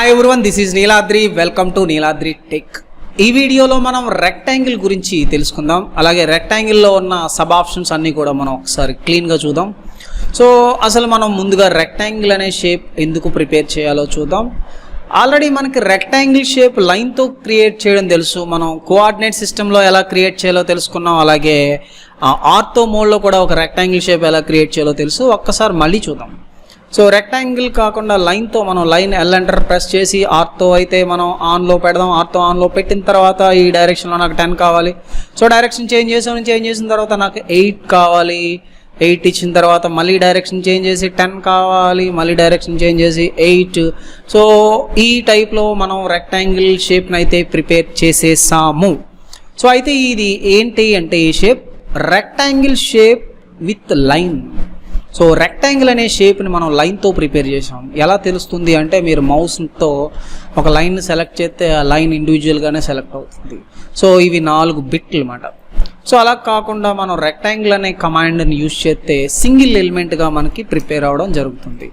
Hi everyone, this is Neeladri. Welcome to Neeladri tech. ఈ వీడియోలో మనం రెక్టాంగిల్ గురించి తెలుసుకుందాం. అలాగే రెక్టాంగిల్లో ఉన్న సబ్ ఆప్షన్స్ అన్నీ కూడా మనం ఒకసారి క్లీన్గా చూద్దాం. సో అసలు మనం ముందుగా రెక్టాంగిల్ అనే షేప్ ఎందుకు ప్రిపేర్ చేయాలో చూద్దాం. ఆల్రెడీ మనకి రెక్టాంగిల్ షేప్ లైన్తో క్రియేట్ చేయడం తెలుసు. మనం కోఆర్డినేట్ సిస్టంలో ఎలా క్రియేట్ చేయాలో తెలుసుకున్నాం. అలాగే ఆర్థో మోడ్లో కూడా ఒక రెక్టాంగిల్ షేప్ ఎలా క్రియేట్ చేయాలో తెలుసు. ఒక్కసారి మళ్ళీ చూద్దాం. సో రెక్టాంగిల్ కాకుండా లైన్తో మనం లైన్ ఎంటర్ ప్రెస్ చేసి ఆర్థో అయితే మనం ఆన్లో పెడదాం. ఆర్థో ఆన్లో పెట్టిన తర్వాత ఈ డైరెక్షన్లో నాకు 10 కావాలి. సో డైరెక్షన్ చేంజ్ చేసిన తర్వాత నాకు 8 కావాలి. 8 ఇచ్చిన తర్వాత మళ్ళీ డైరెక్షన్ చేంజ్ చేసి 10 కావాలి. మళ్ళీ డైరెక్షన్ చేంజ్ చేసి 8. సో ఈ టైప్లో మనం రెక్టాంగిల్ షేప్ని అయితే ప్రిపేర్ చేసేసాము. సో అయితే ఇది ఏంటి అంటే ఈ shape rectangle shape with line. So rectangle అనే షేప్ని మనం లైన్తో ప్రిపేర్ చేసాం. ఎలా తెలుస్తుంది అంటే మీరు మౌస్తో ఒక లైన్ సెలెక్ట్ చేస్తే ఆ లైన్ ఇండివిజువల్గానే సెలెక్ట్ అవుతుంది. సో ఇవి 4 బిట్లు అన్నమాట. సో అలా కాకుండా మనం రెక్టాంగిల్ అనే కమాండ్ని యూజ్ చేస్తే సింగిల్ ఎలిమెంట్గా మనకి ప్రిపేర్ అవ్వడం జరుగుతుంది.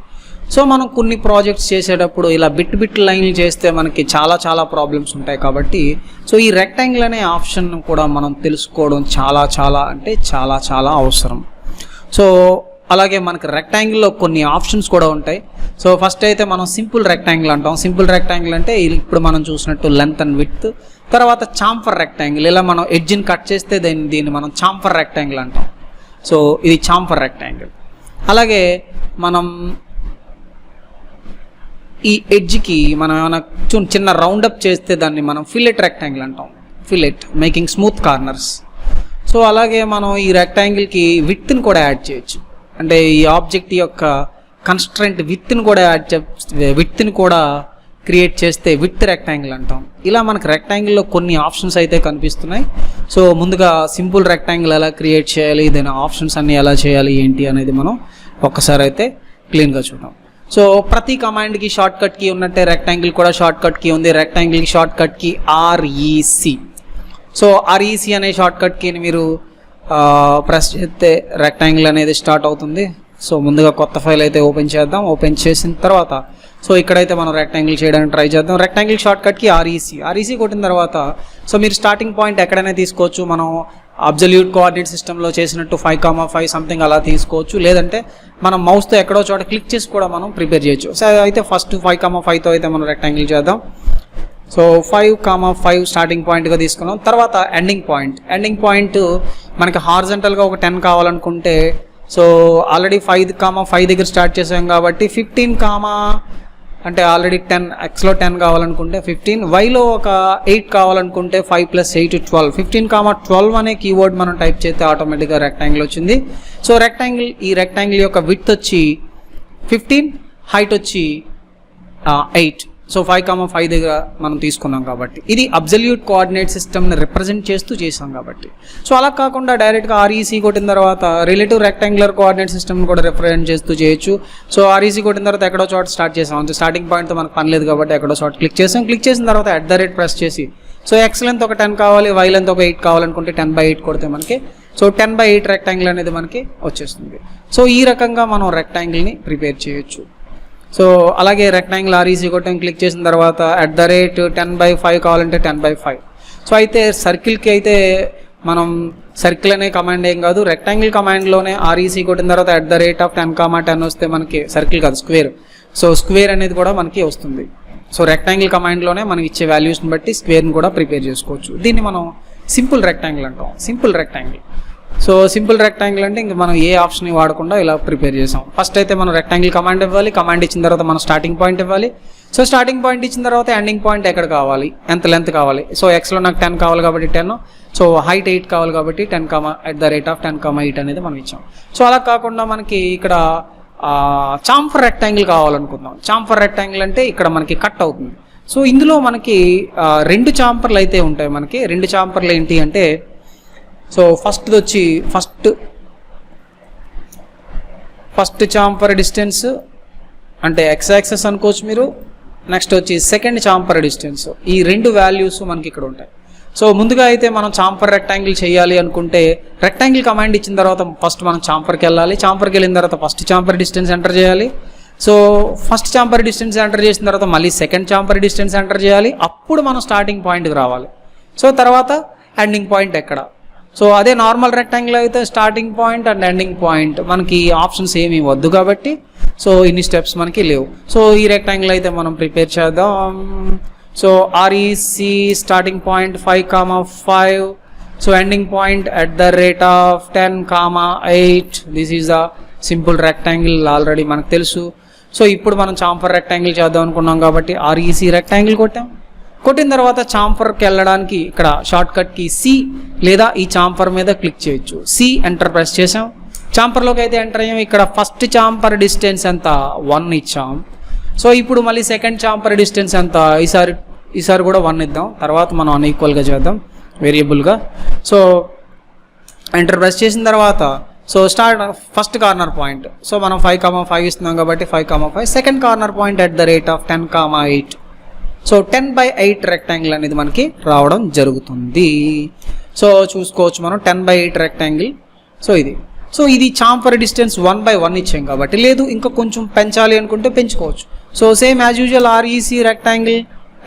సో మనం కొన్ని ప్రాజెక్ట్స్ చేసేటప్పుడు ఇలా బిట్ లైన్లు చేస్తే మనకి చాలా ప్రాబ్లమ్స్ ఉంటాయి. కాబట్టి సో ఈ రెక్టాంగిల్ అనే ఆప్షన్ కూడా మనం తెలుసుకోవడం చాలా అవసరం. సో అలాగే మనకి రెక్టాంగిల్లో కొన్ని ఆప్షన్స్ కూడా ఉంటాయి. సో ఫస్ట్ అయితే మనం సింపుల్ రెక్టాంగిల్ అంటాం. సింపుల్ రెక్టాంగిల్ అంటే ఇప్పుడు మనం చూసినట్టు లెంత్ అండ్ విడ్త్. తర్వాత చాంఫర్ రెక్టాంగిల్, ఇలా మనం ఎడ్జ్ని కట్ చేస్తే దీన్ని మనం చాంఫర్ రెక్టాంగిల్ అంటాం. సో ఇది చాంఫర్ రెక్టాంగిల్. అలాగే మనం ఈ ఎడ్జ్కి మనం ఏమైనా చిన్న రౌండప్ చేస్తే దాన్ని మనం ఫిల్లెట్ రెక్టాంగిల్ అంటాం. Fillet making smooth corners. So అలాగే మనం ఈ రెక్టాంగిల్కి విడ్త్ని కూడా యాడ్ చేయొచ్చు. అంటే ఈ ఆబ్జెక్ట్ యొక్క కన్స్ట్రెంట్ విత్ని కూడా క్రియేట్ చేస్తే విత్ రెక్టాంగిల్ అంటాం. ఇలా మనకు రెక్టాంగిల్లో కొన్ని ఆప్షన్స్ అయితే కనిపిస్తున్నాయి. సో ముందుగా సింపుల్ రెక్టాంగిల్ ఎలా క్రియేట్ చేయాలి, దాని ఆప్షన్స్ అన్నీ ఎలా చేయాలి ఏంటి అనేది మనం ఒక్కసారి అయితే క్లీన్గా చూద్దాం. సో ప్రతి కమాండ్కి షార్ట్ కట్ కీ ఉన్నట్టే రెక్టాంగిల్ కూడా షార్ట్ కట్ కీ ఉంది. రెక్టాంగిల్కి shortcut key REC. So REC అనే షార్ట్ కట్ కీని మీరు ప్రెస్ చేస్తే రెక్టాంగిల్ అనేది స్టార్ట్ అవుతుంది. సో ముందుగా కొత్త ఫైల్ అయితే ఓపెన్ చేద్దాం. ఓపెన్ చేసిన తర్వాత సో ఇక్కడైతే మనం రెక్టాంగిల్ చేయడానికి ట్రై చేద్దాం. రెక్టాంగిల్ షార్ట్ కట్కి REC కొట్టిన తర్వాత సో మీరు స్టార్టింగ్ పాయింట్ ఎక్కడైనా తీసుకోవచ్చు. మనం అబ్జల్యూట్ కోఆర్డినేట్ సిస్టంలో చేసినట్టు 5,5 సంథింగ్ అలా తీసుకోవచ్చు. లేదంటే మనం మౌస్తో ఎక్కడో చోట క్లిక్ చేసి కూడా మనం ప్రిపేర్ చేయొచ్చు. సో అయితే ఫస్ట్ 5,5తో అయితే మనం రెక్టాంగిల్ చేద్దాం. సో 5,5 స్టార్టింగ్ పాయింట్గా తీసుకున్నాం. తర్వాత ఎండింగ్ పాయింట్ మనకి హారిజంటల్గా ఒక 10 కావాలనుకుంటే సో ఆల్రెడీ 5,5 దగ్గర స్టార్ట్ చేసాం కాబట్టి 15, అంటే ఆల్రెడీ 10 Xలో 10 కావాలనుకుంటే 15, Yలో ఒక 8 కావాలనుకుంటే 5 + 8 12. 15, 12 అనే కీవర్డ్ మనం టైప్ చేస్తే ఆటోమేటిక్గా రెక్టాంగిల్ వచ్చింది. సో ఈ రెక్టాంగిల్ యొక్క విడ్త్ వచ్చి 15, హైట్ వచ్చి 8. సో 5,5 దగ్గర మనం తీసుకున్నాం కాబట్టి ఇది అబ్జల్యూట్ కోఆర్డినేట్ సిస్టమ్ని రిప్రజెంట్ చేస్తూ చేసాం కాబట్టి. సో అలా కాకుండా డైరెక్ట్గా REC కొట్టిన తర్వాత రిలేటివ్ రెక్టాంగులర్ కోఆర్డినేట్ సిస్టమ్ని కూడా రిప్రజెంట్ చేస్తూ చేయొచ్చు. సో REC కొట్టిన తర్వాత ఎక్కడో చోట స్టార్ట్ చేసాం. అంతే, స్టార్టింగ్ పాయింట్తో మనకు పని లేదు కాబట్టి ఎక్కడో చోట క్లిక్ చేసిన తర్వాత @ ప్రెస్ చేసి సో X లెంత్ ఒక 10 కావాలి, Y లెంత్ ఒక 8 కావాలనుకుంటే 10/8 కొడితే మనకి సో 10/8 రెక్టాంగిల్ అనేది మనకి వచ్చేస్తుంది. సో ఈ రకంగా మనం రెక్టాంగిల్ని ప్రిపేర్ చేయొచ్చు. సో అలాగే రెక్టాంగిల్ REC కొట్టడం క్లిక్ చేసిన తర్వాత @ 10/5 కావాలంటే 10/5. సో అయితే సర్కిల్కి అయితే మనం సర్కిల్ అనే కమాండ్ ఏం కాదు, రెక్టాంగిల్ కమాండ్లోనే REC కొట్టిన తర్వాత @ 10,10 వస్తే మనకి సర్కిల్ కాదు స్క్వేర్. సో స్క్వేర్ అనేది కూడా మనకి వస్తుంది. సో రెక్టాంగిల్ కమాండ్లోనే మనం ఇచ్చే వాల్యూస్ని బట్టి స్క్వేర్ని కూడా ప్రిపేర్ చేసుకోవచ్చు. దీన్ని మనం సింపుల్ రెక్టాంగిల్ అంటాం. సో సింపుల్ రెక్టాంగిల్ అంటే ఇంకా మనం ఏ ఆప్షన్ వాడకుండా ఇలా ప్రిపేర్ చేసాం. ఫస్ట్ అయితే మనం రెక్టాంగిల్ కమాండ్ ఇవ్వాలి. కమాండ్ ఇచ్చిన తర్వాత మనం స్టార్టింగ్ పాయింట్ ఇవ్వాలి. సో స్టార్టింగ్ పాయింట్ ఇచ్చిన తర్వాత ఎండింగ్ పాయింట్ ఎక్కడ కావాలి, ఎంత లెంత్ కావాలి. సో Xలో నాకు 10 కావాలి కాబట్టి 10. సో హైట్ 8 కావాలి కాబట్టి 10, @ 10,8 అనేది మనం ఇచ్చాం. సో అలా కాకుండా మనకి ఇక్కడ చాంఫర్ రెక్టాంగిల్ కావాలనుకుందాం. చాంఫర్ రెక్టాంగిల్ అంటే ఇక్కడ మనకి కట్ అవుతుంది. సో ఇందులో మనకి 2 చాంఫర్లు అయితే ఉంటాయి. మనకి 2 చాంఫర్లు ఏంటి అంటే సో ఫస్ట్ చాంఫర్ డిస్టెన్స్ అంటే X యాక్సెస్ అనుకోవచ్చు మీరు. నెక్స్ట్ వచ్చి సెకండ్ చాంఫర్ డిస్టెన్స్. ఈ 2 వాల్యూస్ మనకి ఇక్కడ ఉంటాయి. సో ముందుగా అయితే మనం చాంఫర్ రెక్టాంగిల్ చేయాలి అనుకుంటే రెక్టాంగిల్ కమాండ్ ఇచ్చిన తర్వాత ఫస్ట్ మనం చాంఫర్కి వెళ్ళాలి. చాంఫర్కి వెళ్ళిన తర్వాత ఫస్ట్ చాంఫర్ డిస్టెన్స్ ఎంటర్ చేయాలి. So first chamfer distance enter చేసిన తర్వాత మళ్ళీ సెకండ్ చాంపర్ డిస్టెన్స్ ఎంటర్ చేయాలి, అప్పుడు మనం స్టార్టింగ్ పాయింట్కి రావాలి. సో తర్వాత ఎండింగ్ పాయింట్ ఎక్కడ. సో అదే నార్మల్ రెక్టాంగిల్ అయితే starting point and ending point మనకి ఆప్షన్స్ ఏమీ వద్దు కాబట్టి సో ఇన్ని స్టెప్స్ మనకి లేవు. సో ఈ రెక్టాంగిల్ అయితే మనం ప్రిపేర్ చేద్దాం. So REC starting point 5,5, so ending point at the rate of 10,8. This is a simple rectangle, already మనకు తెలుసు. సో ఇప్పుడు మనం చాంఫర్ రెక్టాంగిల్ చేద్దాం అనుకున్నాం కాబట్టి ఆర్ఈసి రెక్టాంగిల్ కొట్టిన తర్వాత చాంఫర్కి వెళ్ళడానికి ఇక్కడ షార్ట్ కట్కి సి లేదా ఈ చాంఫర్ మీద క్లిక్ చేయొచ్చు. సి ఎంటర్ ప్రెస్ చేసాం, చాంపర్లోకి అయితే ఎంటర్ అయ్యాం. ఇక్కడ ఫస్ట్ చాంపర్ డిస్టెన్స్ ఎంత 1 ఇచ్చాం. సో ఇప్పుడు మళ్ళీ సెకండ్ చాంపర్ డిస్టెన్స్ ఎంత, ఈసారి కూడా 1 ఇద్దాం, తర్వాత మనం అన్ఈక్వల్గా చేద్దాం వేరియబుల్గా. సో ఎంటర్ ప్రెస్ చేసిన తర్వాత so first corner point, so మనం 5,5 ఇస్తున్నాం కాబట్టి 5,5, second corner point at the rate of 10,8. So 10/8 rectangle అనేది మనకి రావడం జరుగుతుంది. సో చూసుకోవచ్చు మనం 10/8 రెక్టాంగిల్. సో ఇది చాంఫర్ డిస్టెన్స్ 1/1 ఇచ్చాం కాబట్టి, లేదు ఇంకా కొంచెం పెంచాలి అనుకుంటే పెంచుకోవచ్చు. So same as usual REC rectangle,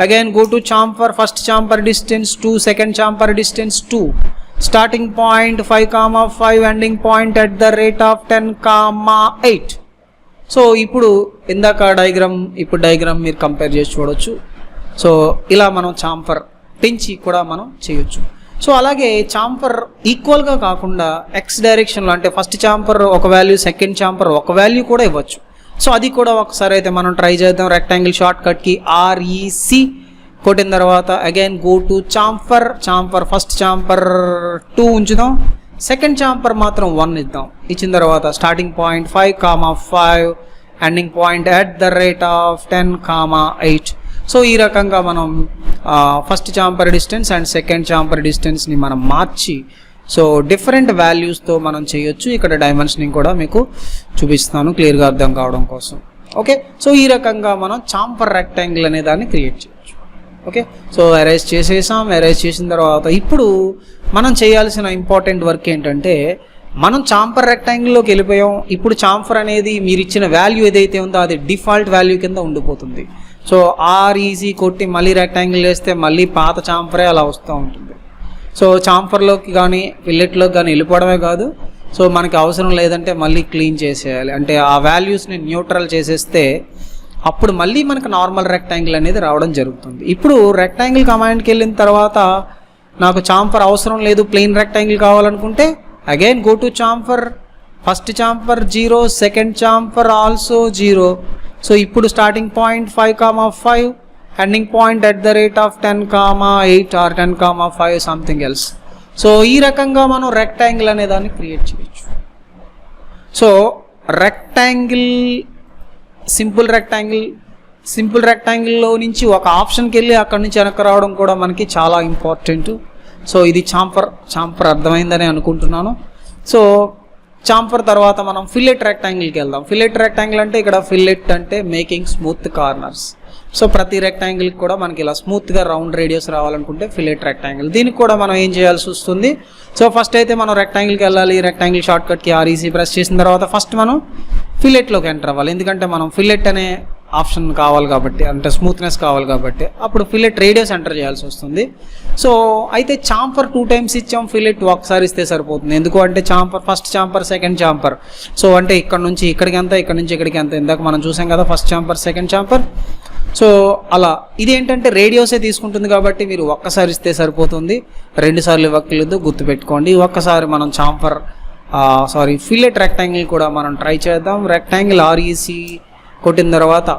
again go to chamfer, first chamfer distance 2, second chamfer distance 2, starting point 5,5, ending point at the rate of 10,8. So ఇప్పుడు ఇందాక డయాగ్రామ్ ఇప్పుడు డయాగ్రామ్ మీరు కంపేర్ చేసి చూడొచ్చు. సో ఇలా మనం చాంఫర్ పెంచి కూడా మనం చేయొచ్చు. సో అలాగే చాంఫర్ ఈక్వల్గా కాకుండా ఎక్స్ డైరెక్షన్లో, అంటే ఫస్ట్ చాంఫర్ ఒక వాల్యూ, సెకండ్ చాంఫర్ ఒక వాల్యూ కూడా ఇవ్వచ్చు. సో అది కూడా ఒకసారి అయితే మనం ట్రై చేద్దాం. రెక్టాంగిల్ షార్ట్ కట్కి ఆర్ఈసి కొట్టిన తర్వాత again go to chamfer first chamfer 2 ఉంచుదాం, సెకండ్ చాంపర్ మాత్రం 1 ఇద్దాం. ఇచ్చిన తర్వాత starting point 5,5, ending point at the rate of 10,8. So ఈ రకంగా మనం first chamfer distance and second chamfer డిస్టెన్స్ని మనం మార్చి సో డిఫరెంట్ వాల్యూస్తో మనం చేయొచ్చు. ఇక్కడ డైమెన్షనింగ్ కూడా మీకు చూపిస్తాను క్లియర్గా అర్థం కావడం కోసం. ఓకే, సో ఈ రకంగా మనం చాంపర్ రెక్టాంగిల్ అనే దాన్ని క్రియేట్ చేయొచ్చు. ఓకే, సో అరేంజ్ చేసేసాం. అరేంజ్ చేసిన తర్వాత ఇప్పుడు మనం చేయాల్సిన ఇంపార్టెంట్ వర్క్ ఏంటంటే, మనం చాంపర్ రెక్టాంగిల్లోకి వెళ్ళిపోయాం. ఇప్పుడు చాంఫర్ అనేది మీరు ఇచ్చిన వాల్యూ ఏదైతే ఉందో అది డిఫాల్ట్ వాల్యూ కింద ఉండిపోతుంది. సో ఆర్ఈసి కొట్టి మళ్ళీ రెక్టాంగిల్ వేస్తే మళ్ళీ పాత చాంఫరే అలా వస్తూ ఉంటుంది. సో చాంఫర్లోకి కానీ ఫిల్లెట్లోకి కానీ వెళ్ళిపోవడమే కాదు, సో మనకి అవసరం లేదంటే మళ్ళీ క్లీన్ చేసేయాలి. అంటే ఆ వాల్యూస్ని న్యూట్రల్ చేసేస్తే అప్పుడు మళ్ళీ మనకు నార్మల్ రెక్టాంగిల్ అనేది రావడం జరుగుతుంది. ఇప్పుడు రెక్టాంగిల్ కమాండ్కి వెళ్ళిన తర్వాత నాకు చాంఫర్ అవసరం లేదు, ప్లెయిన్ రెక్టాంగిల్ కావాలనుకుంటే again go to chamfer, first chamfer 0, second chamfer also 0. So ఇప్పుడు starting point 5,5, ending point at the rate of 10,8 or 10,5 something else. So ఈ రకంగా మనం రెక్టాంగిల్ అనే దాన్ని క్రియేట్ చేయొచ్చు. సో రెక్టాంగిల్, సింపుల్ రెక్టాంగిల్లో నుంచి ఒక ఆప్షన్కి వెళ్ళి అక్కడి నుంచి వెనక్కి రావడం కూడా మనకి చాలా ఇంపార్టెంట్. సో ఇది చాంఫర్ అర్థమైందని అనుకుంటున్నాను. సో చాంఫర్ తర్వాత మనం ఫిల్లెట్ రెక్టాంగిల్కి వెళ్దాం. ఫిల్లెట్ రెక్టాంగిల్ అంటే ఇక్కడ ఫిల్లెట్ అంటే మేకింగ్ స్మూత్ కార్నర్స్. సో ప్రతి రెక్టాంగిల్కి కూడా మనకి ఇలా స్మూత్గా రౌండ్ రేడియస్ రావాలనుకుంటే ఫిల్లెట్ రెక్టాంగిల్. దీనికి కూడా మనం ఏం చేయాల్సి వస్తుంది, సో ఫస్ట్ అయితే మనం రెక్టాంగిల్కి వెళ్ళాలి. రెక్టాంగిల్ షార్ట్ కట్కి ఆర్ఈసి ప్రెస్ చేసిన తర్వాత ఫస్ట్ మనం ఫిల్లెట్లోకి ఎంటర్ అవ్వాలి. ఎందుకంటే మనం ఫిల్లెట్ అనే ఆప్షన్ కావాలి కాబట్టి, అంటే స్మూత్నెస్ కావాలి కాబట్టి అప్పుడు ఫిల్లెట్ రేడియస్ ఎంటర్ చేయాల్సి వస్తుంది. సో అయితే చాంఫర్ 2 times ఇచ్చాం, ఫిల్లెట్ ఒకసారి ఇస్తే సరిపోతుంది. ఎందుకు అంటే chamfer first chamfer, second chamfer. So అంటే ఇక్కడ నుంచి ఇక్కడికి ఎంత, ఇక్కడ నుంచి ఇక్కడికి ఎంత, ఇందాక మనం చూసాం కదా first chamfer second chamfer. So అలా ఇదేంటంటే రేడియోసే తీసుకుంటుంది కాబట్టి మీరు ఒక్కసారి ఇస్తే సరిపోతుంది, 2 సార్లు ఇవ్వక్కర్లేదు, గుర్తుపెట్టుకోండి. ఒక్కసారి మనం ఫిల్లెట్ రెక్టాంగిల్ కూడా మనం ట్రై చేద్దాం. రెక్టాంగిల్ ఆర్ఈసి కొట్టిన తర్వాత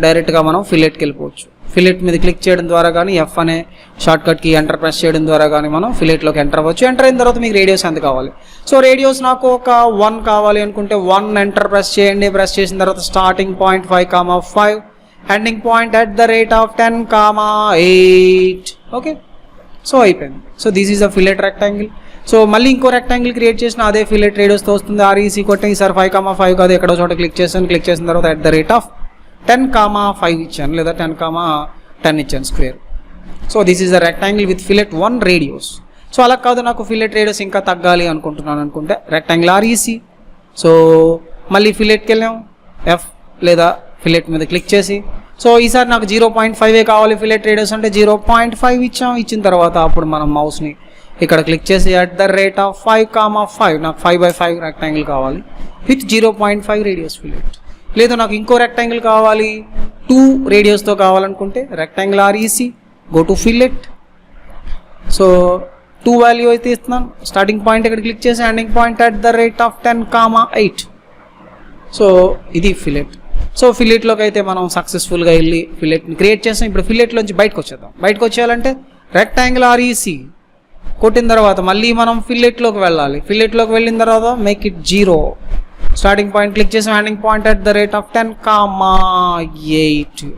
డైరెక్ట్గా మనం ఫిల్లెట్కి వెళ్ళిపోవచ్చు. ఫిల్లెట్ మీద క్లిక్ చేయడం ద్వారా కానీ ఎఫ్ అనే షార్ట్ కట్కి ఎంటర్ ప్రెస్ చేయడం ద్వారా కానీ మనం ఫిల్లెట్లోకి ఎంటర్ అవ్వచ్చు. ఎంటర్ అయిన తర్వాత మీకు రేడియోస్ ఎంత కావాలి, సో రేడియోస్ నాకు ఒక 1 కావాలి అనుకుంటే 1 ఎంటర్ ప్రెస్ చేయండి. ప్రెస్ చేసిన తర్వాత starting point 5,5, ending point at the rate of 10,8. Okay, so అయిపోయింది. So this is a fillet rectangle. So మళ్ళీ ఇంకో రెక్టాంగిల్ క్రియేట్ చేసిన అదే ఫిల్లెట్ రేడియోస్తో వస్తుంది. ఆర్ఈసి కొట్టే ఈసారి 5,5 కాదు, ఎక్కడో చోట క్లిక్ చేసిన తర్వాత at the rate of 10,5 ఇచ్చాను, లేదా 10,10 ఇచ్చాను square. So this is the rectangle with fillet 1 radios. So అలా కాదు, నాకు ఫిల్లెట్ రేడియోస్ ఇంకా తగ్గాలి అనుకుంటున్నాను అనుకుంటే రెక్టాంగిల్ ఆర్ఈసి. సో మళ్ళీ ఫిల్లెట్కి వెళ్ళాం, ఎఫ్ లేదా ఫిల్లెట్ మీద క్లిక్ చేసి, సో ఈసారి నాకు 0.5 కావాలి ఫిల్లెట్ రేడియస్ అంటే 0.5 ఇచ్చాం. ఇచ్చిన తర్వాత అప్పుడు మనం మౌస్ని ఇక్కడ క్లిక్ చేసి @5, నాకు 5x5 రెక్టాంగిల్ కావాలి విత్ 0.5 రేడియస్ ఫిల్లెట్. లేదా నాకు ఇంకో రెక్టాంగిల్ కావాలి 2 రేడియస్తో కావాలనుకుంటే rectangle REC, go to fillet. So 2 value అయితే ఇస్తున్నాను. స్టార్టింగ్ పాయింట్ ఇక్కడ క్లిక్ చేసి ఎండింగ్ పాయింట్ @10, 8. సో ఇది ఫిల్లెట్. సో ఫిల్లెట్లోకి అయితే మనం సక్సెస్ఫుల్గా వెళ్ళి ఫిల్లెట్ని క్రియేట్ చేస్తాం. ఇప్పుడు ఫిల్లెట్లోంచి బయటకు వచ్చేద్దాం. బయటకు వచ్చేయాలంటే రెక్టాంగిల్ REC కొట్టిన తర్వాత మళ్ళీ మనం ఫిల్లెట్లోకి వెళ్ళాలి. ఫిల్లెట్లోకి వెళ్ళిన తర్వాత make it 0. Starting point click చేసాం, ఎండింగ్ పాయింట్ @10, 8.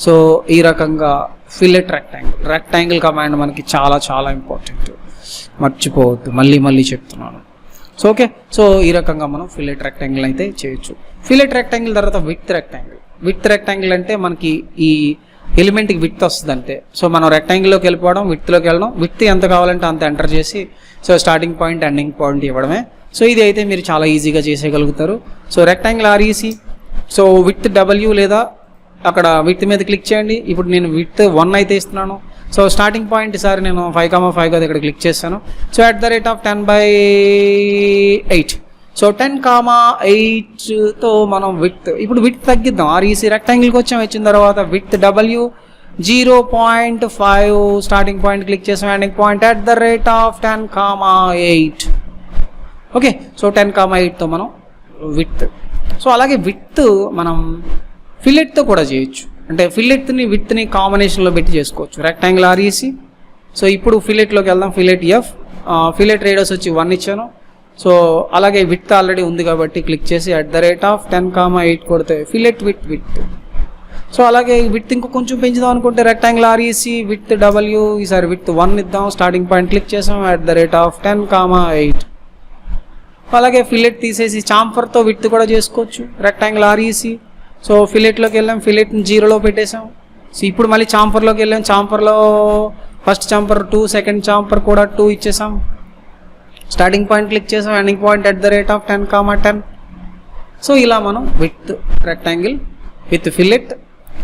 సో ఈ రకంగా ఫిల్లెట్ రెక్టాంగిల్ కమాండ్ మనకి చాలా చాలా ఇంపార్టెంట్, మర్చిపోవద్దు, మళ్ళీ చెప్తున్నాను. సో ఓకే, సో ఈ రకంగా మనం ఫిల్లెట్ రెక్టాంగిల్ అయితే చేయొచ్చు. ఫిల్లెట్ రెక్టాంగిల్ తర్వాత విడ్త్ రెక్టాంగిల్ అంటే మనకి ఈ ఎలిమెంట్కి విడ్త్ వస్తుంది అంతే. సో మనం రెక్టాంగిల్లోకి వెళ్ళిపోవడం, విడ్త్లోకి వెళ్ళడం, విడ్త్ ఎంత కావాలంటే అంత ఎంటర్ చేసి so starting point ending point ఇవ్వడమే. సో ఇది అయితే మీరు చాలా ఈజీగా చేసేయగలుగుతారు. So rectangle REC, so width W లేదా అక్కడ విడ్త్ మీద క్లిక్ చేయండి. ఇప్పుడు నేను విడ్త్ 1 అయితే ఇస్తున్నాను. సో స్టార్టింగ్ పాయింట్ ఈసారి నేను 5,5 కదా ఇక్కడ క్లిక్ చేస్తాను. సో @10/8. సో 10,8తో మనం ఇప్పుడు విడ్త్ తగ్గిద్దాం. REC రెక్టాంగిల్కి వచ్చిన తర్వాత width W 0.5, starting point click చేసాం, ఎండింగ్ పాయింట్ @10,8. ఓకే, సో 10,8తో మనం విడ్త్. సో అలాగే విడ్త్ మనం ఫిల్లెట్తో కూడా చేయొచ్చు. అంటే విడ్త్ని కాంబినేషన్లో పెట్టి చేసుకోవచ్చు. Rectangle REC. సో ఇప్పుడు ఫిల్లెట్లోకి వెళ్దాం. ఫిల్లెట్ F, ఫిల్లెట్ రేడియస్ వచ్చి 1 ఇచ్చాను. సో అలాగే విడ్త్ ఆల్రెడీ ఉంది కాబట్టి క్లిక్ చేసి @10,8 కొడితే ఫిల్లెట్ విడ్త్. సో అలాగే విడ్త్ ఇంకో కొంచెం పెంచుదాం అనుకుంటే రెక్టాంగిల్ REC విడ్త్ W, ఈసారి విడ్త్ 1 ఇద్దాం. స్టార్టింగ్ పాయింట్ క్లిక్ చేసాం, @10,8. అలాగే ఫిల్లెట్ తీసేసి చాంఫర్తో విడ్త్ కూడా చేసుకోవచ్చు. Rectangle REC. సో ఫిల్లెట్లోకి వెళ్ళాం, ఫిల్లెట్ని 0లో పెట్టేసాం. సో ఇప్పుడు మళ్ళీ చాంఫర్లోకి వెళ్ళాం. చాంఫర్లో ఫస్ట్ చాంఫర్ 2, సెకండ్ చాంఫర్ కూడా 2 ఇచ్చేసాం. స్టార్టింగ్ పాయింట్ క్లిక్ చేసాం, ఎండింగ్ పాయింట్ @10,10. సో ఇలా మనం with rectangle, with fillet,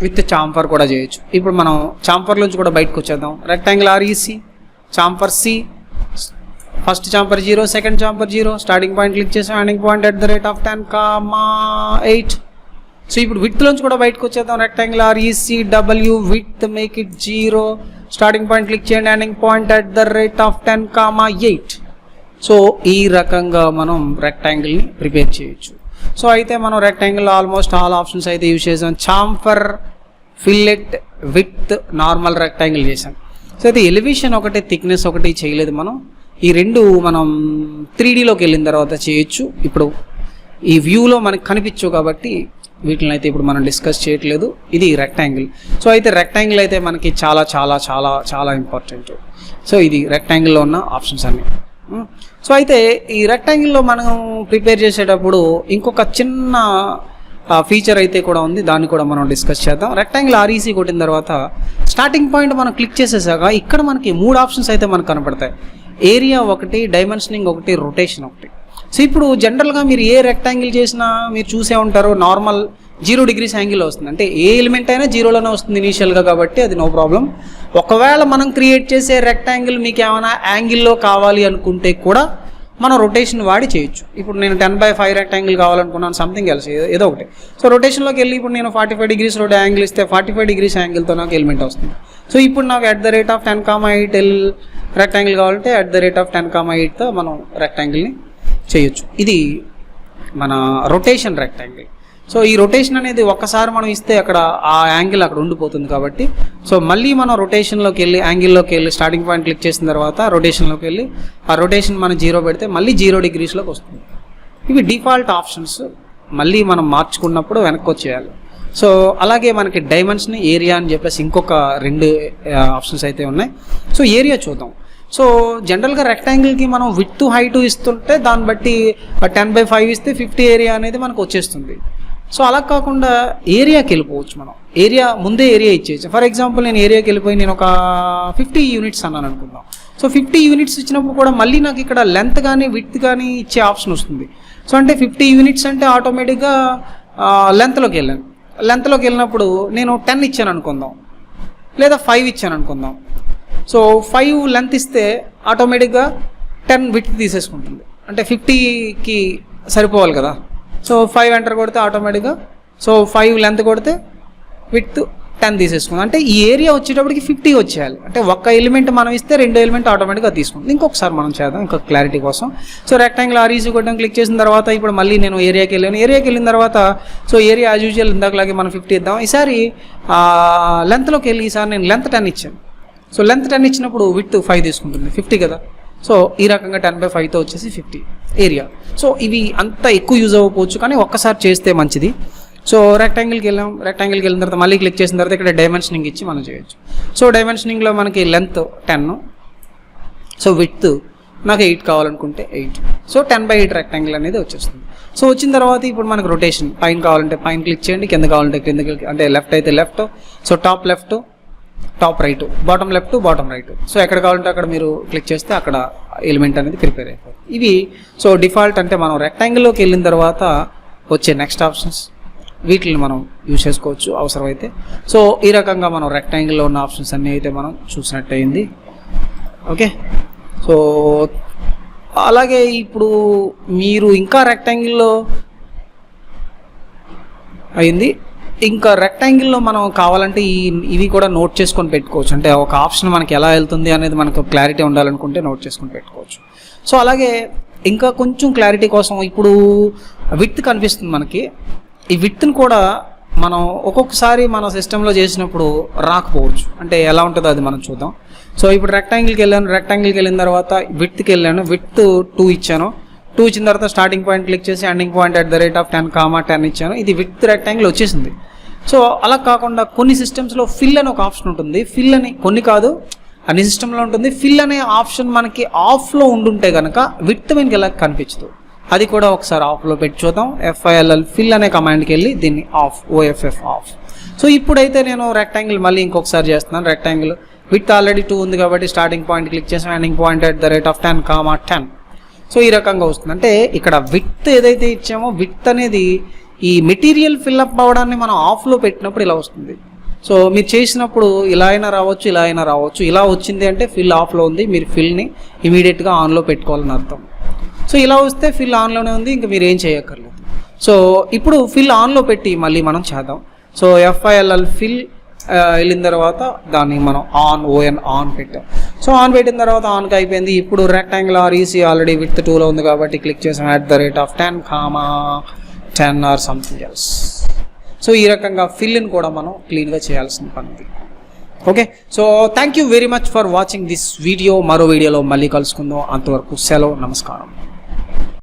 with chamfer కూడా చేయొచ్చు. ఇప్పుడు మనం చాంఫర్ నుంచి కూడా బయటకు వచ్చేద్దాం. Rectangle REC, chamfer C, first chamfer 0, second chamfer 0, starting point click చేసాం, ఎండింగ్ పాయింట్ @10, 8. సో ఇప్పుడు విత్ నుంచి కూడా బయటకు వచ్చేద్దాం. Rectangle REC W with make it 0, starting point click చేయండి, ఎండింగ్ పాయింట్ @10, 8. సో ఈ రకంగా మనం రెక్టాంగిల్ని ప్రిపేర్ చేయొచ్చు. సో అయితే మనం రెక్టాంగిల్ ఆల్మోస్ట్ ఆల్ ఆప్షన్స్ అయితే యూజ్ చేసాం. Chamfer, fillet, with, normal rectangle చేసాం. సో అయితే ఎలివేషన్ ఒకటి, థిక్నెస్ ఒకటి చేయలేదు మనం. ఈ రెండు మనం 3Dలోకి వెళ్ళిన తర్వాత చేయొచ్చు. ఇప్పుడు ఈ వ్యూలో మనకు కనిపించవు కాబట్టి వీటిని అయితే ఇప్పుడు మనం డిస్కస్ చేయట్లేదు. ఇది రెక్టాంగిల్. సో అయితే రెక్టాంగిల్ అయితే మనకి చాలా చాలా చాలా చాలా ఇంపార్టెంట్. సో ఇది రెక్టాంగిల్లో ఉన్న ఆప్షన్స్ అన్నీ. సో అయితే ఈ రెక్టాంగిల్లో మనం ప్రిపేర్ చేసేటప్పుడు ఇంకొక చిన్న ఫీచర్ అయితే కూడా ఉంది, దాన్ని కూడా మనం డిస్కస్ చేద్దాం. రెక్టాంగిల్ REC కొట్టిన తర్వాత స్టార్టింగ్ పాయింట్ మనం క్లిక్ చేసేసాక ఇక్కడ మనకి 3 ఆప్షన్స్ అయితే మనకు కనపడతాయి. ఏరియా ఒకటి, డైమెన్షనింగ్ ఒకటి, రొటేషన్ ఒకటి. సో ఇప్పుడు జనరల్గా మీరు ఏ రెక్టాంగిల్ చేసినా మీరు చూసే ఉంటారు నార్మల్ 0 degrees యాంగిల్ వస్తుంది. అంటే ఏ ఎలిమెంట్ అయినా 0లోనే వస్తుంది ఇనీషియల్గా, కాబట్టి అది నో ప్రాబ్లం. ఒకవేళ మనం క్రియేట్ చేసే రెక్టాంగిల్ మీకు ఏమైనా యాంగిల్లో కావాలి అనుకుంటే కూడా మనం రొటేషన్ వాడి చేయొచ్చు. ఇప్పుడు నేను 10/5 రెక్టాంగిల్ కావాలనుకున్నాను, సంథింగ్ ఎల్స్ ఏదో ఒకటి. సో రొటేషన్లోకి వెళ్ళి ఇప్పుడు నేను 45 degrees రోడ్ యాంగిల్ ఇస్తే 45 degrees యాంగిల్తో నాకు ఎలిమెంట్ వస్తుంది. సో ఇప్పుడు నాకు @10, 8 రెక్టాంగిల్ కావాలంటే @10, 8తో మనం రెక్టాంగిల్ని చేయొచ్చు. ఇది మన రొటేషన్ రెక్టాంగిల్. సో ఈ రొటేషన్ అనేది ఒక్కసారి మనం ఇస్తే అక్కడ ఆ యాంగిల్ అక్కడ ఉండిపోతుంది కాబట్టి సో మళ్ళీ మనం రొటేషన్లోకి వెళ్ళి యాంగిల్లోకి వెళ్ళి స్టార్టింగ్ పాయింట్ క్లిక్ చేసిన తర్వాత రొటేషన్లోకి వెళ్ళి ఆ రొటేషన్ మనం 0 పెడితే మళ్ళీ 0 degreesలోకి వస్తుంది. ఇవి డిఫాల్ట్ ఆప్షన్స్, మళ్ళీ మనం మార్చుకున్నప్పుడు వెనక్కి వచ్చేయాలి. సో అలాగే మనకి డైమెన్షన్, ఏరియా అని చెప్పేసి ఇంకొక 2 ఆప్షన్స్ అయితే ఉన్నాయి. సో ఏరియా చూద్దాం. సో జనరల్గా రెక్టాంగిల్కి మనం విడ్త్ హైట్ ఇస్తుంటే దాన్ని బట్టి 10/5 ఇస్తే 50 ఏరియా అనేది మనకు వచ్చేస్తుంది. సో అలా కాకుండా ఏరియాకి వెళ్ళిపోవచ్చు. మనం ముందే ఏరియా ఇచ్చేయచ్చు. ఫర్ ఎగ్జాంపుల్ నేను ఏరియాకి వెళ్ళిపోయి నేను ఒక 50 units అన్నాను అనుకుందాం. సో 50 units ఇచ్చినప్పుడు కూడా మళ్ళీ నాకు ఇక్కడ లెంత్ కానీ విడ్త్ కానీ ఇచ్చే ఆప్షన్ వస్తుంది. సో అంటే 50 units అంటే ఆటోమేటిక్గా లెంత్లోకి వెళ్ళాను. లెంత్లోకి వెళ్ళినప్పుడు నేను 10 ఇచ్చాను అనుకుందాం, లేదా 5 ఇచ్చాను అనుకుందాం. సో 5 లెంత్ ఇస్తే ఆటోమేటిక్గా 10 విడ్త్ తీసేసుకుంటుంది, అంటే 50కి సరిపోవాలి కదా. సో 5 ఎంటర్ కొడితే ఆటోమేటిక్గా, సో 5 లెంత్ కొడితే విడ్త్ 10 తీసేసుకుంది. అంటే ఈ ఏరియా వచ్చేటప్పటికి 50 వచ్చేయాలి. అంటే ఒక్క ఎలిమెంట్ మనం ఇస్తే 2 ఎలిమెంట్ ఆటోమేటిక్గా తీసుకుంటుంది. ఇంకొకసారి మనం చేద్దాం ఇంకా క్లారిటీ కోసం. సో రెక్టాంగిల్ ఆర్ఈసీ కొట్టడం క్లిక్ చేసిన తర్వాత ఇప్పుడు మళ్ళీ నేను ఏరియాకి వెళ్ళాను. ఏరియాకి వెళ్ళిన తర్వాత సో ఏరియా యాజ్ యూజువల్ ఇందాకలాగే మనం 50 ఇద్దాం. ఈసారి లెంత్లోకి వెళ్ళి ఈసారి నేను లెంత్ 10 ఇచ్చాను. సో లెంత్ 10 ఇచ్చినప్పుడు విడ్త్ 5 తీసుకుంటుంది, 50 కదా. సో ఈ రకంగా 10/5తో వచ్చేసి 50 ఏరియా. సో ఇవి అంత ఎక్కువ యూజ్ అవ్వకపోవచ్చు, కానీ ఒక్కసారి చేస్తే మంచిది. సో రెక్టాంగిల్కి వెళ్ళిన తర్వాత మళ్ళీ క్లిక్ చేసిన తర్వాత ఇక్కడ డైమెన్షనింగ్ ఇచ్చి మనం చేయొచ్చు. సో డైమెన్షనింగ్లో మనకి లెంత్ 10, సో విడ్త్ నాకు 8 కావాలనుకుంటే 8. సో 10/8 రెక్టాంగిల్ అనేది వచ్చేస్తుంది. సో వచ్చిన తర్వాత ఇప్పుడు మనకు రొటేషన్ పైన కావాలంటే పైన క్లిక్ చేయండి, కింద కావాలంటే కిందకి, అంటే లెఫ్ట్ అయితే left, so top left, top right, bottom left, bottom right. So ఎక్కడ కావాలంటే అక్కడ మీరు క్లిక్ చేస్తే అక్కడ ఎలిమెంట్ అనేది ప్రిపేర్ అయిపోతుంది. ఇవి సో డిఫాల్ట్, అంటే మనం రెక్టాంగిల్లోకి వెళ్ళిన తర్వాత వచ్చే నెక్స్ట్ ఆప్షన్స్, వీటిని మనం యూజ్ చేసుకోవచ్చు అవసరమైతే. సో ఈ రకంగా మనం రెక్టాంగిల్లో ఉన్న ఆప్షన్స్ అన్నీ అయితే మనం చూసినట్టు అయింది. ఓకే, సో అలాగే ఇప్పుడు మీరు ఇంకా రెక్టాంగిల్లో అయింది. ఇంకా రెక్టాంగిల్లో మనం కావాలంటే ఇవి కూడా నోట్ చేసుకొని పెట్టుకోవచ్చు. అంటే ఒక ఆప్షన్ మనకి ఎలా వెళ్తుంది అనేది మనకు క్లారిటీ ఉండాలనుకుంటే నోట్ చేసుకొని పెట్టుకోవచ్చు. సో అలాగే ఇంకా కొంచెం క్లారిటీ కోసం ఇప్పుడు విడ్త్ కనిపిస్తుంది మనకి. ఈ విడ్త్ని కూడా మనం ఒక్కొక్కసారి మన సిస్టంలో చేసినప్పుడు రాకపోవచ్చు, అంటే ఎలా ఉంటుందో అది మనం చూద్దాం. సో ఇప్పుడు రెక్టాంగిల్కి వెళ్ళిన తర్వాత విడ్త్కి వెళ్ళాను, విడ్త్ 2 ఇచ్చాను. 2 ఇచ్చిన తర్వాత స్టార్టింగ్ పాయింట్ క్లిక్ చేసి ఎండింగ్ పాయింట్ @10, ఇచ్చాను. ఇది విడ్త్ రెక్టాంగిల్ వచ్చేసింది. సో అలా కాకుండా కొన్ని సిస్టమ్స్లో ఫిల్ అనే ఒక ఆప్షన్ ఉంటుంది. ఫిల్ అని కొన్ని కాదు, అన్ని సిస్టంలో ఉంటుంది. ఫిల్ అనే ఆప్షన్ మనకి ఆఫ్లో ఉండుంటే కనుక విడ్త్ మనకి ఎలా కనిపించదు. అది కూడా ఒకసారి ఆఫ్లో పెట్టి చూద్దాం. FILL ఫిల్ అనే కమాండ్కి వెళ్ళి దీన్ని ఆఫ్, OFF ఆఫ్. సో ఇప్పుడైతే నేను రెక్టాంగిల్ మళ్ళీ ఇంకొకసారి చేస్తున్నాను. రెక్టాంగిల్ విడ్త్ ఆల్రెడీ 2 ఉంది కాబట్టి స్టార్టింగ్ పాయింట్ క్లిక్ చేసాం, ఎండింగ్ పాయింట్ @10, సో ఈ రకంగా వస్తుంది. అంటే ఇక్కడ విడ్త్ ఏదైతే ఇచ్చామో విడ్త్ అనేది ఈ మెటీరియల్ ఫిల్అప్ అవ్వడాన్ని మనం ఆఫ్లో పెట్టినప్పుడు ఇలా వస్తుంది. సో మీరు చేసినప్పుడు ఇలా అయినా రావచ్చు, ఇలా అయినా రావచ్చు. ఇలా వచ్చింది అంటే ఫిల్ ఆఫ్లో ఉంది, మీరు ఫిల్ని ఇమీడియట్గా ఆన్లో పెట్టుకోవాలని అర్థం. సో ఇలా వస్తే ఫిల్ ఆన్లోనే ఉంది, ఇంకా మీరు ఏం చేయక్కర్లేదు. సో ఇప్పుడు ఫిల్ ఆన్లో పెట్టి మళ్ళీ మనం చేద్దాం. సో FILL ఫిల్ వెళ్ళిన తర్వాత దాన్ని మనం ఆన్ పెట్టాం. సో ఆన్ పెట్టిన తర్వాత ఆన్కి అయిపోయింది. ఇప్పుడు రెక్టాంగిల్ ఆర్ఈసీ ఆల్రెడీ విడ్త్ 2లో ఉంది కాబట్టి క్లిక్ చేసాం @10, ఆర్ సంథింగ్ ఎల్స్. సో ఈ రకంగా ఫిల్ని కూడా మనం క్లీన్గా చేయాల్సిన పని. Okay, so thank you very much for watching this video. మరో వీడియోలో మళ్ళీ కలుసుకుందాం. అంతవరకు సెలవు, నమస్కారం.